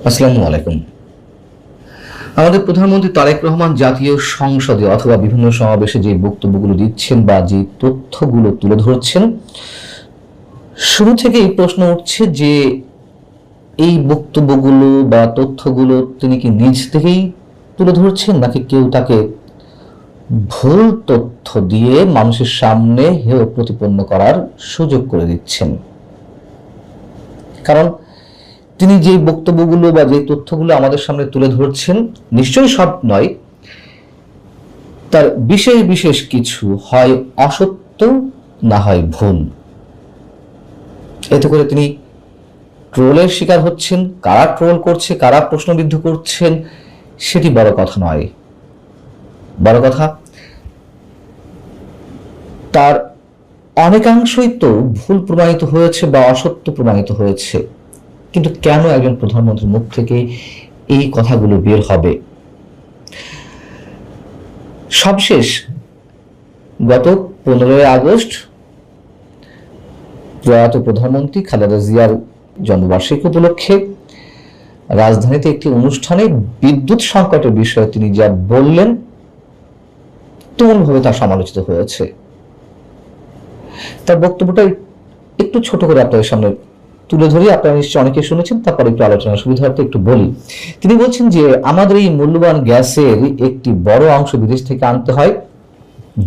আসসালামু আলাইকুম। আমাদের প্রধানমন্ত্রী তারেক রহমান জাতীয় সংসদে অথবা বিভিন্ন সমাবেশে যে বক্তব্যগুলো দিচ্ছেন বা যে তথ্যগুলো তুলে ধরছেন, শুরু থেকেই প্রশ্ন উঠছে যে এই বক্তব্যগুলো বা তথ্যগুলো তিনি কি নিজ থেকেই তুলে ধরছেন, নাকি কেউ তাকে ভুল তথ্য দিয়ে মানুষের সামনে হেয় প্রতিপন্ন করার সুযোগ করে দিচ্ছেন। কারণ তিনি যে বক্তব্যগুলো বা যে তথ্যগুলো আমাদের সামনে তুলে ধরছেন, নিশ্চয়ই সব নয়, তার বিশেষ বিশেষ কিছু হয় অসত্য, না হয় ভুল। এতে করে তিনি ট্রোলের শিকার হচ্ছেন। কারা ট্রোল করছে, কারা প্রশ্নবিদ্ধ করছেন, সেটি বড় কথা নয়। বড় কথা তার অনেকাংশই তো ভুল প্রমাণিত হয়েছে বা অসত্য প্রমাণিত হয়েছে। কিন্তু কেন একজন প্রধানমন্ত্রীর মুখ থেকে এই কথাগুলো বের হবে? সবশেষ গত 15 আগস্ট প্রয়াত প্রধানমন্ত্রী খালেদা জিয়ার জন্মবার্ষিকী উপলক্ষে রাজধানীতে একটি অনুষ্ঠানে বিদ্যুৎ সংকটের বিষয়ে তিনি যা বললেন, তুমুলভাবে তা সমালোচিত হয়েছে। তার বক্তব্যটা একটু ছোট করে আপনাদের সামনে তুলে ধরি। আপনারা নিশ্চয়ই অনেকে শুনেছেন, তারপর একটু আলোচনার সুবিধার্থে একটু বলি। তিনি বলছেন যে আমাদের এই মূল্যবান গ্যাসের একটি বড় অংশ বিদেশ থেকে আনতে হয়,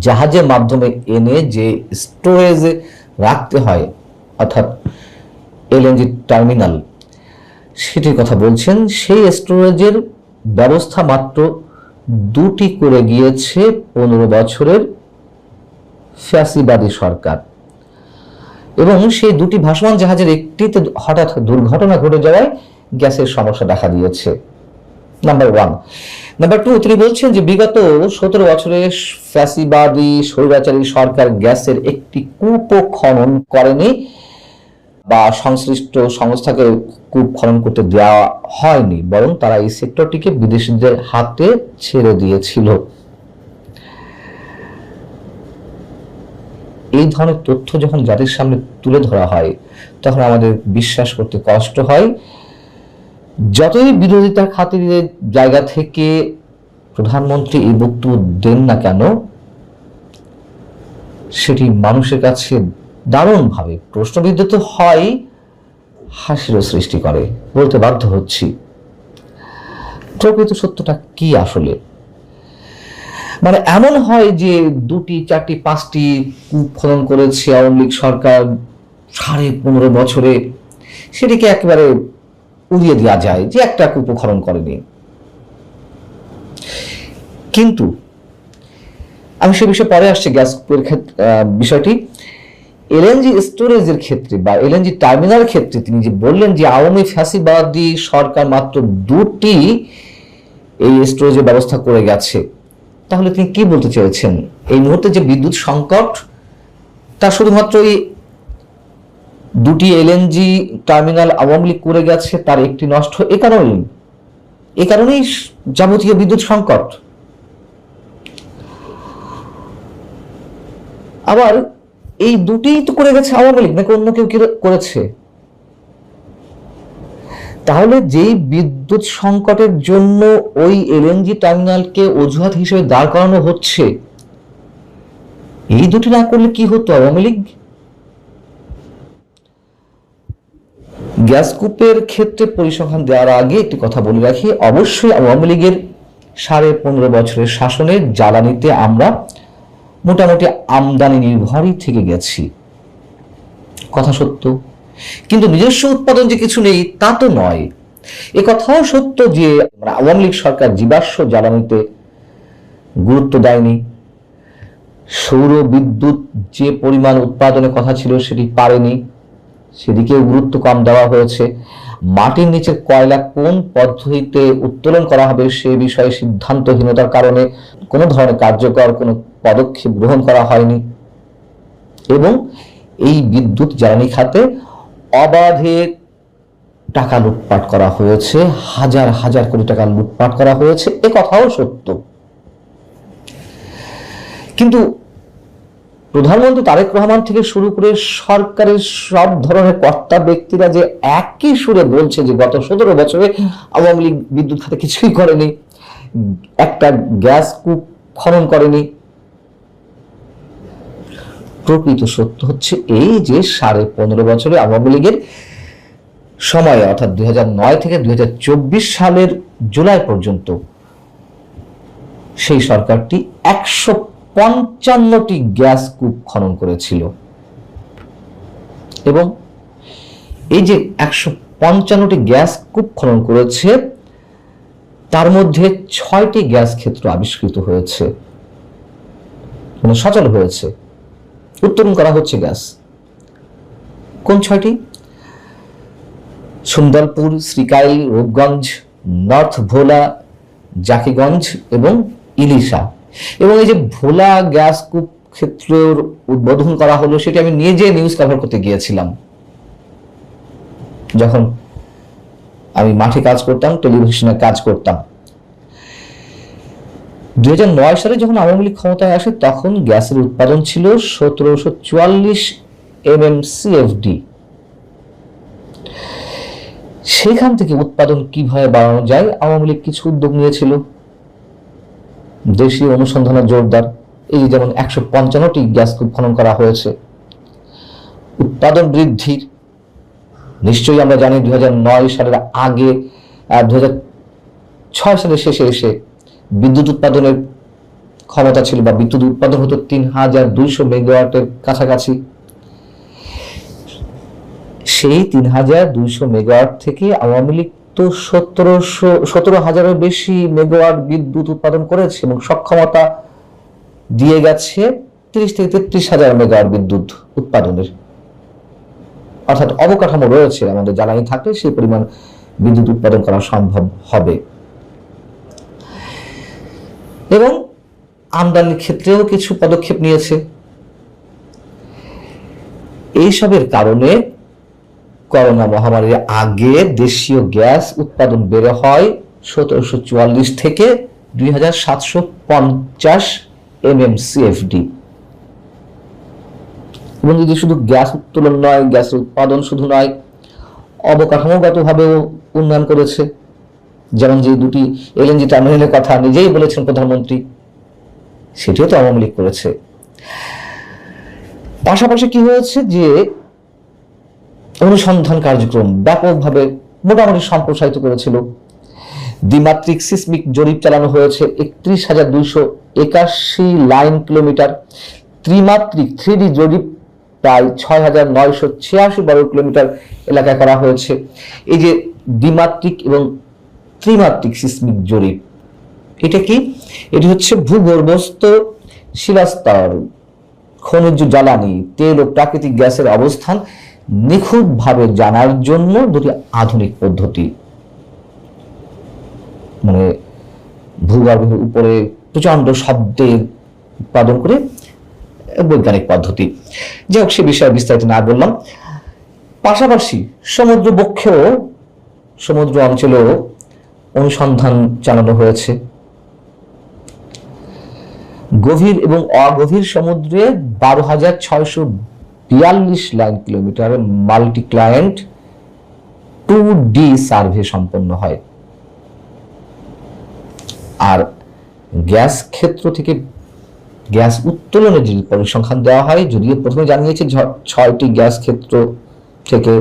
জাহাজের মাধ্যমে এনে যে স্টোরেজে রাখতে হয়, অর্থাৎ এলএনজি টার্মিনাল, সেটির কথা বলছেন। সেই স্টোরেজের ব্যবস্থা মাত্র 2টি করে গিয়েছে 15 বছরের ফ্যাসিবাদী সরকার, এবং সেই 2টি ভাসমান জাহাজের একটিতে হঠাৎ দুর্ঘটনা ঘটে যাওয়ায় গ্যাসের সমস্যা দেখা দিয়েছে। নাম্বার 1। নাম্বার 2, তিনি বলছেন যে বিগত 17 বছরে ফ্যাসিবাদী স্বৈরাচারী সরকার গ্যাসের একটি কূপও খনন করেনি বা সংশ্লিষ্ট সংস্থাকে কূপ খনন করতে দেওয়া হয়নি, বরং তারা এই সেক্টরটিকে বিদেশিদের হাতে ছেড়ে দিয়েছিল। এই ধরনের তথ্য যখন জাতির সামনে তুলে ধরা হয়, তখন আমাদের বিশ্বাস করতে কষ্ট হয়। যতই বিরোধিতার খাতিরের জায়গা থেকে প্রধানমন্ত্রী এই বক্তব্য দেন না কেন, সেটি মানুষের কাছে দারুণভাবে প্রশ্নবিদ্ধ তো হয়, হাসিরও সৃষ্টি করে। বলতে বাধ্য হচ্ছি, প্রকৃত সত্যটা কি আসলে? মানে এমন হয় যে 2টি, 4টি, 5টি কূপ খনন করেছে আওয়ামী লীগ সরকার 15.5 বছরে, সেটিকে একেবারে উড়িয়ে দেওয়া যায় যে একটা কূপ খনন করেনি। কিন্তু আমি সে বিষয়ে পরে আসছি, গ্যাস কূপের বিষয়টি। এলএনজি স্টোরেজের ক্ষেত্রে বা এলএনজি টার্মিনাল ক্ষেত্রে তিনি যে বললেন যে আওয়ামী ফ্যাসিবাদী সরকার মাত্র 2টি এই স্টোরেজের ব্যবস্থা করে গেছে, তাহলে তিনি কি বলতে চেয়েছেন? এই মুহূর্তে যে বিদ্যুৎ সংকট, তা শুধুমাত্র এই 2টি এলএনজি টার্মিনাল আওয়ামী লীগ করে গেছে, তার একটি নষ্ট, এ কারণেই যাবতীয় বিদ্যুৎ সংকট। আবার এই 2টিই তো করে গেছে আওয়ামী লীগ, নাকি অন্য কেউ করেছে? তাহলে যেই বিদ্যুৎ সংকটের জন্য ওই এলএনজি টার্মিনালকে অজুহাত হিসেবে দাঁড় করানো হচ্ছে, এই 2টি না করলে কি হতো? আওয়ামী লীগ গ্যাস কূপের ক্ষেত্রে পরিসংখ্যান দেওয়ার আগে একটি কথা বলে রাখি। অবশ্যই আওয়ামী লীগের 15.5 বছরের শাসনে জ্বালানিতে আমরা মোটামুটি আমদানি নির্ভরই থেকে গেছি, কথা সত্য। কিন্তু নিজস্ব উৎপাদন যে কিছু নেই তা তো নয়। এ কথাও সত্য যে আওয়ামী লীগ সরকার জীবাশ্ম জ্বালানিতে গুরুত্ব দেয়নি। সৌর বিদ্যুৎ যে পরিমাণ উৎপাদনের কথা ছিল সেটি পারেনি, সেদিকে গুরুত্ব কম দেওয়া হয়েছে। মাটির নিচে কয়লা কোন পদ্ধতিতে উত্তোলন করা হবে সে বিষয়ে সিদ্ধান্তহীনতার কারণে কোনো ধরনের কার্যকর কোনো পদক্ষেপ গ্রহণ করা হয়নি, এবং এই বিদ্যুৎ জ্বালানি খাতে অবাধে টাকা লুটপাট করা হয়েছে, হাজার হাজার কোটি টাকা লুটপাট করা হয়েছে, এ কথাও সত্য। কিন্তু প্রধানমন্ত্রী তারেক রহমান থেকে শুরু করে সরকারের সব ধরনের কর্তা ব্যক্তিরা যে একই সুরে বলছে যে গত 17 বছরে আওয়ামী লীগ বিদ্যুৎ খাতে কিছুই করেনি, একটা গ্যাস কূপ খনন করেনি। প্রকৃত সত্য হচ্ছে এই যে 15.5 বছরে আওয়ামী লীগের সময়ে অর্থাৎ 2009 থেকে 2024 সালের জুলাই পর্যন্ত সেই সরকারটি 155টি গ্যাস কূপ খনন করেছিল এবং এই যে 155টি গ্যাস কূপ খনন করেছে তার মধ্যে 6টি গ্যাস ক্ষেত্র আবিষ্কৃত হয়েছে, মানে সচল হয়েছে, উত্তোলন করা হচ্ছে গ্যাস। কোন 6টি? সুন্দরপুর, শ্রীকাইল, রূপগঞ্জ, নর্থ ভোলা, জাকিগঞ্জ এবং ইলিশা। এবং এই যে ভোলা গ্যাস কূপ ক্ষেত্রের উদ্বোধন করা হলো সেটি আমি নিজে নিউজ কভার করতে গিয়েছিলাম যখন আমি মাঠে কাজ করতাম, টেলিভিশনে কাজ করতাম। 2009 সালে যখন আওয়ামী লীগ ক্ষমতায় আসে তখন গ্যাসের উৎপাদন ছিল 1744 MMCFD। সেখান থেকে উৎপাদন কিভাবে বাড়ানো যায় আওয়ামী লীগ কিছু উদ্যোগ নিয়েছিল। দেশীয় অনুসন্ধানে জোরদার, এই যেমন 155টি গ্যাস কূপ খনন করা হয়েছে। উৎপাদন বৃদ্ধির নিশ্চয়ই আমরা জানি 2009 সালের আগে 2006 সালের শেষে এসে বিদ্যুৎ উৎপাদনের ক্ষমতা ছিল বা বিদ্যুৎ উৎপাদন হতো 3200 মেগাওয়াটের কাছাকাছি। সেই 3200 মেগাওয়াট থেকে আওয়ামী লীগ তো 17,000-এর বেশি মেগাওয়াট বিদ্যুৎ উৎপাদন করেছে এবং সক্ষমতা দিয়ে গেছে 30 থেকে 33,000 মেগাওয়াট বিদ্যুৎ উৎপাদনের, অর্থাৎ অবকাঠামো রয়েছে, আমাদের জ্বালানি থাকলে সেই পরিমাণ বিদ্যুৎ উৎপাদন করা সম্ভব হবে। এবং আমদানির ক্ষেত্রেও কিছু পদক্ষেপ নিয়েছে। এইসবের কারণে করোনা মহামারীর আগে দেশীয় গ্যাস উৎপাদন বেড়ে হয় 1744 থেকে 2750 MMCFD। এবং যদি শুধু গ্যাস উত্তোলন নয়, গ্যাসের উৎপাদন শুধু নয়, অবকাঠামোগতভাবেও উন্নয়ন করেছে। যেমন যে 2টি LNG টার্মিনালের কথা নিজেই বলেছেন প্রধানমন্ত্রী, সেটিও তো আওয়ামী লীগ করেছে। পাশাপাশি কি হয়েছে যে অনুসন্ধান কার্যক্রম ব্যাপকভাবে মোটামুটি সম্প্রসারিত করেছিল। দ্বিমাত্রিক সিসমিক জরিপ চালানো হয়েছে 31,281 লাইন কিলোমিটার। ত্রিমাত্রিক 3D জরিপ প্রায় 6,986 বর্গ কিলোমিটার এলাকায় করা হয়েছে। এই যে দ্বিমাত্রিক এবং ত্রিমাত্রিক সিসমিক জরিপ, এটা কি? এটি হচ্ছে ভূগর্ভস্থ শিলাস্তর, খনিজ জ্বালানি, তেল ও প্রাকৃতিক গ্যাসের অবস্থান নিখুঁতভাবে জানার জন্য 2টি আধুনিক পদ্ধতি, মানে ভূগর্ভের উপরে প্রচন্ড শব্দের উৎপাদন করে বৈজ্ঞানিক পদ্ধতি। যাই হোক, সে বিষয়ে বিস্তারিত না বললাম। পাশাপাশি সমুদ্র বক্ষেও, সমুদ্র অঞ্চলেও অনুসন্ধান চালানো হয়েছে। গভীর এবং অগভীর সমুদ্রে 12,642 line kilometre multi client 2D survey সম্পন্ন হয়। আর গ্যাস ক্ষেত্র থেকে গ্যাস উত্তোলনের যে পরিসংখ্যান দেওয়া হয়, যদিও প্রথমে জানিয়েছে 6টি গ্যাস ক্ষেত্র থেকে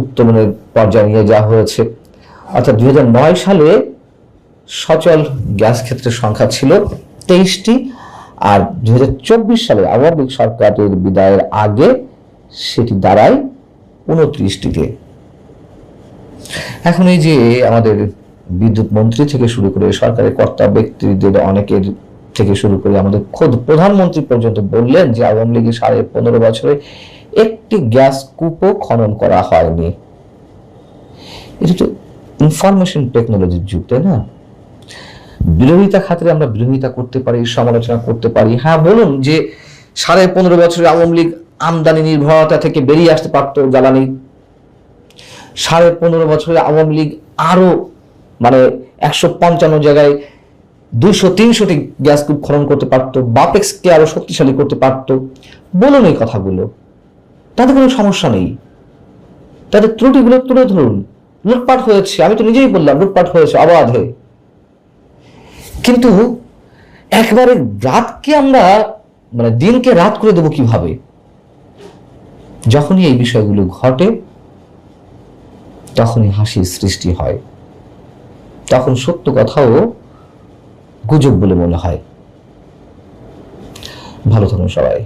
উত্তোলনের পর্যায়ে নিয়ে যাওয়া হয়েছে। অর্থাৎ 2009 সালে সচল গ্যাস ক্ষেত্রের সংখ্যা ছিল 23টি, আর 2024 সালে আওয়ামী লীগ সরকারের বিদায়ের আগে সেটি দাঁড়ায় 29টিতে। এখন এই যে আমাদের বিদ্যুৎ মন্ত্রী থেকে শুরু করে সরকারের কর্তা ব্যক্তিদের অনেকের থেকে শুরু করে আমাদের খোদ প্রধানমন্ত্রী পর্যন্ত বললেন যে আওয়ামী লীগের 15.5 বছরে একটি গ্যাস কূপও খনন করা হয়নি। এটা তো ইনফরমেশন টেকনোলজির যুগ, তাই না? বিরোধিতা খাতিরে আমরা বিরোধিতা করতে পারি, সমালোচনা করতে পারি। হ্যাঁ, বলুন যে 15.5 বছরে আওয়ামী লীগ আমদানি নির্ভরতা থেকে বেরিয়ে আসতে পারত জ্বালানি। 15.5 বছরে আওয়ামী লীগ আরো 155 জায়গায় 200-300টি গ্যাস কূপ খনন করতে পারতো, বাপেক্সকে আরো শক্তিশালী করতে পারতো। বলুন এই কথাগুলো, তাতে কোনো সমস্যা নেই। তাদের ত্রুটিগুলো তুলে ধরুন। লুটপাট হয়েছে, আমি তো নিজেই বললাম লুটপাট হয়েছে অবাধে, কিন্তু একবারে রাতকে আমরা মানে দিনকে রাত করে দেবো কিভাবে? যখনই এই বিষয়গুলো ঘটে তখনই হাসির সৃষ্টি হয়, তখন সত্য কথাও গুজব বলে মনে হয়। ভালো থাকুন সবাই।